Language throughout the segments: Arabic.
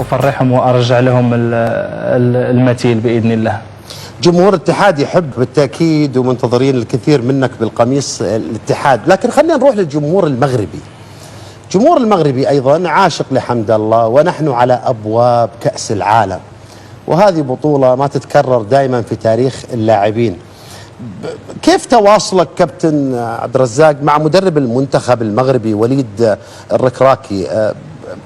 أفرحهم وأرجع لهم المثيل بإذن الله. جمهور الاتحاد يحب بالتأكيد ومنتظرين الكثير منك بالقميص الاتحاد، لكن خلينا نروح للجمهور المغربي. الجمهور المغربي أيضا عاشق لحمد الله، ونحن على أبواب كأس العالم، وهذه بطولة ما تتكرر دائما في تاريخ اللاعبين. كيف تواصلك كابتن عبد الرزاق مع مدرب المنتخب المغربي وليد الركراكي؟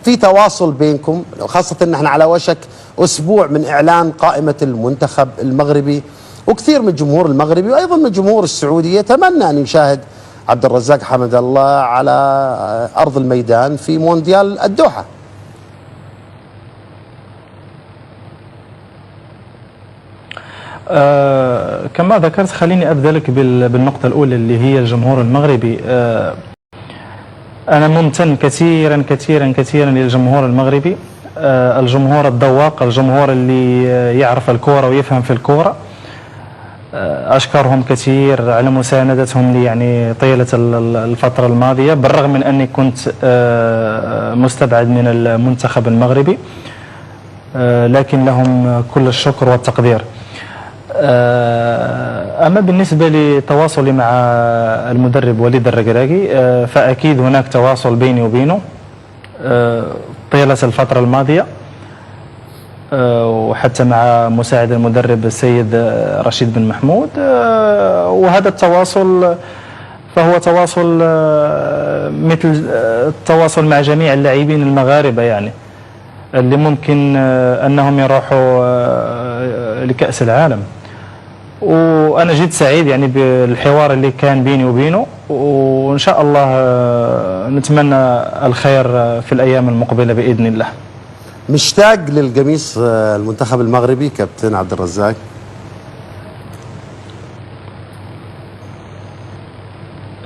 في تواصل بينكم، خاصة ان احنا على وشك اسبوع من اعلان قائمة المنتخب المغربي، وكثير من الجمهور المغربي وايضا من الجمهور السعودي يتمنى ان يشاهد عبد الرزاق حمد الله على ارض الميدان في مونديال الدوحة. كما ذكرت، خليني أبدأ لك بالنقطة الأولى اللي هي الجمهور المغربي. أنا ممتن كثيرا كثيرا كثيرا للجمهور المغربي، الجمهور الذواق، الجمهور اللي يعرف الكورة ويفهم في الكورة. أشكرهم كثير على مساندتهم لي يعني طيلة الفترة الماضية، بالرغم من أني كنت مستبعد من المنتخب المغربي، لكن لهم كل الشكر والتقدير. أما بالنسبة لتواصلي مع المدرب وليد الركراكي، فأكيد هناك تواصل بيني وبينه طيلة الفترة الماضية، وحتى مع مساعد المدرب السيد رشيد بن محمود. وهذا التواصل فهو تواصل مثل التواصل مع جميع اللاعبين المغاربة، يعني اللي ممكن أنهم يروحوا لكأس العالم. وأنا جد سعيد يعني بالحوار اللي كان بيني وبينه، وإن شاء الله نتمنى الخير في الأيام المقبلة بإذن الله. مشتاق للقميص المنتخب المغربي كابتن عبد الرزاق؟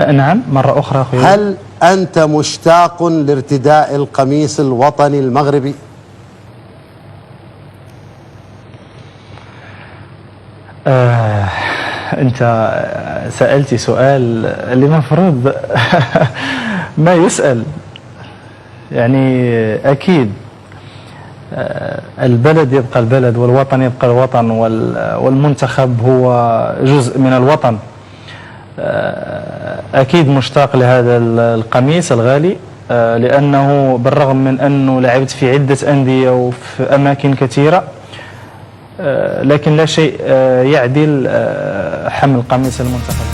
نعم، مرة أخرى أخوي. هل أنت مشتاق لارتداء القميص الوطني المغربي؟ أنت سألتي سؤال اللي مفروض ما يسأل. يعني أكيد البلد يبقى البلد، والوطن يبقى الوطن، والمنتخب هو جزء من الوطن. أكيد مشتاق لهذا القميص الغالي، لأنه بالرغم من أنه لعبت في عدة أندية وفي أماكن كثيرة، لكن لا شيء يعدل حمل قميص المنتخب.